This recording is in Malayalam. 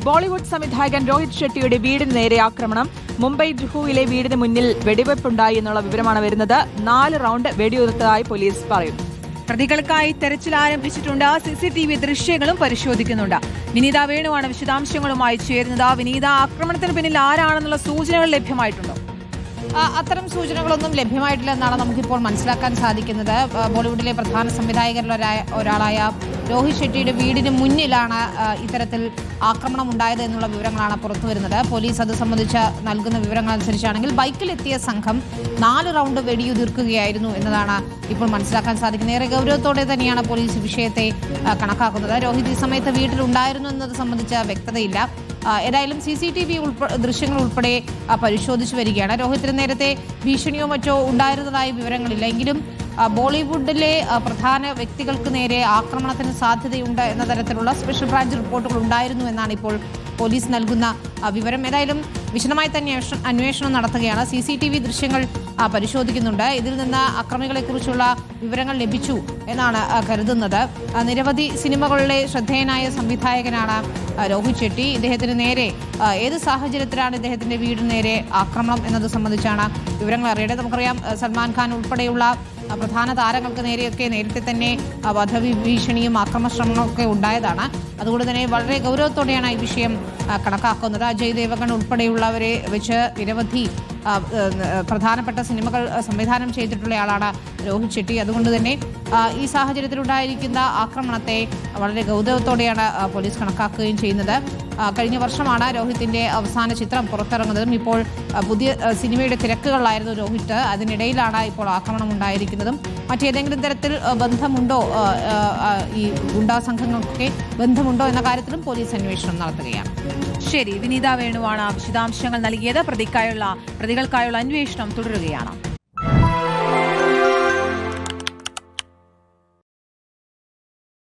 ബോളിവുഡ് സംവിധായകൻ രോഹിത് ഷെട്ടിയുടെ വീടിന് നേരെ ആക്രമണം. മുംബൈ ജുഹുവിലെ വീടിന് മുന്നിൽ വെടിവെപ്പുണ്ടായി എന്നുള്ള വിവരമാണ് വരുന്നത്. 4 റൗണ്ട് വെടിയുതിർത്തതായി പോലീസ് പറയുന്നു. പ്രതികൾക്കായി തെരച്ചിൽ ആരംഭിച്ചിട്ടുണ്ട്. CCTV ദൃശ്യങ്ങളും പരിശോധിക്കുന്നുണ്ട്. വിനീത വേണുവാണ് വിശദാംശങ്ങളുമായി ചേരുന്നത്. വിനീത, ആക്രമണത്തിന് പിന്നിൽ ആരാണെന്നുള്ള സൂചനകൾ ലഭ്യമായിട്ടുണ്ടോ? അത്തരം സൂചനകളൊന്നും ലഭ്യമായിട്ടില്ലെന്നാണ് നമുക്കിപ്പോൾ മനസ്സിലാക്കാൻ സാധിക്കുന്നത്. ബോളിവുഡിലെ പ്രധാന സംവിധായകരിൽ ഒരാളായ രോഹിത് ഷെട്ടിയുടെ വീടിന് മുന്നിലാണ് ഇത്തരത്തിൽ ആക്രമണം ഉണ്ടായത് എന്നുള്ള വിവരങ്ങളാണ് പുറത്തുവരുന്നത്. പോലീസ് അത് സംബന്ധിച്ച് നൽകുന്ന വിവരങ്ങൾ അനുസരിച്ചാണെങ്കിൽ ബൈക്കിലെത്തിയ സംഘം 4 റൗണ്ട് വെടിയുതിർക്കുകയായിരുന്നു എന്നതാണ് ഇപ്പോൾ മനസ്സിലാക്കാൻ സാധിക്കുന്നത്. ഏറെ ഗൗരവത്തോടെ തന്നെയാണ് പോലീസ് വിഷയത്തെ കണക്കാക്കുന്നത്. രോഹിത് ഈ സമയത്ത് വീട്ടിലുണ്ടായിരുന്നു എന്നത് സംബന്ധിച്ച വ്യക്തതയില്ല. ഏതായാലും CCTV ദൃശ്യങ്ങൾ ഉൾപ്പെടെ പരിശോധിച്ചു വരികയാണ്. രോഹിത്തിന് നേരത്തെ ഭീഷണിയോ മറ്റോ ഉണ്ടായിരുന്നതായി വിവരങ്ങളില്ല. എങ്കിലും ബോളിവുഡിലെ പ്രധാന വ്യക്തികൾക്ക് നേരെ ആക്രമണത്തിന് സാധ്യതയുണ്ട് എന്ന തരത്തിലുള്ള സ്പെഷ്യൽ ബ്രാഞ്ച് റിപ്പോർട്ടുകൾ ഉണ്ടായിരുന്നു എന്നാണ് ഇപ്പോൾ പോലീസ് നൽകുന്ന വിവരം. ഏതായാലും വിശദമായി തന്നെ അന്വേഷണം നടത്തുകയാണ്. CCTV ദൃശ്യങ്ങൾ പരിശോധിക്കുന്നുണ്ട്. ഇതിൽ നിന്ന് അക്രമികളെക്കുറിച്ചുള്ള വിവരങ്ങൾ ലഭിച്ചു എന്നാണ് കരുതുന്നത്. നിരവധി സിനിമകളിലെ ശ്രദ്ധേയനായ സംവിധായകനാണ് രോഹിത് ഷെട്ടി. ഇദ്ദേഹത്തിന് നേരെ ഏത് സാഹചര്യത്തിലാണ് ഇദ്ദേഹത്തിന്റെ വീടിന് നേരെ ആക്രമണം എന്നത് സംബന്ധിച്ചാണ് വിവരങ്ങൾ അറിയേണ്ടത്. നമുക്കറിയാം, സൽമാൻ ഖാൻ ഉൾപ്പെടെയുള്ള പ്രധാന താരങ്ങൾക്ക് നേരെയൊക്കെ നേരത്തെ തന്നെ വധഭീഷണിയും ആക്രമണശ്രമങ്ങളൊക്കെ ഉണ്ടായതാണ്. അതുകൊണ്ട് തന്നെ വളരെ ഗൗരവത്തോടെയാണ് ഈ വിഷയം കണക്കാക്കുന്നത്. അജയ് ദേവഗൺ ഉൾപ്പെടെയുള്ളവരെ വെച്ച് നിരവധി പ്രധാനപ്പെട്ട സിനിമകൾ സംവിധാനം ചെയ്തിട്ടുള്ളയാളാണ് രോഹിത് ഷെട്ടി. അതുകൊണ്ട് തന്നെ ഈ സാഹചര്യത്തിലുണ്ടായിരിക്കുന്ന ആക്രമണത്തെ വളരെ ഗൗരവത്തോടെയാണ് പോലീസ് കണക്കാക്കുകയും ചെയ്യുന്നത്. കഴിഞ്ഞ വർഷമാണ് രോഹിത്തിന്റെ അവസാന ചിത്രം പുറത്തിറങ്ങുന്നതും. ഇപ്പോൾ പുതിയ സിനിമയുടെ തിരക്കുകളിലായിരുന്നു രോഹിത്. അതിനിടയിലാണ് ഇപ്പോൾ ആക്രമണം ഉണ്ടായിരിക്കുന്നതും. മറ്റേതെങ്കിലും തരത്തിൽ ബന്ധമുണ്ടോ, ഈ ഗുണ്ടാ സംഘങ്ങൾക്കൊക്കെ ബന്ധമുണ്ടോ എന്ന കാര്യത്തിലും പോലീസ് അന്വേഷണം നടത്തുകയാണ്. ശരി, വിനീത വേണുവാണ് വിശദാംശങ്ങൾ നൽകിയത്. പ്രതികൾക്കായുള്ള അന്വേഷണം തുടരുകയാണ്.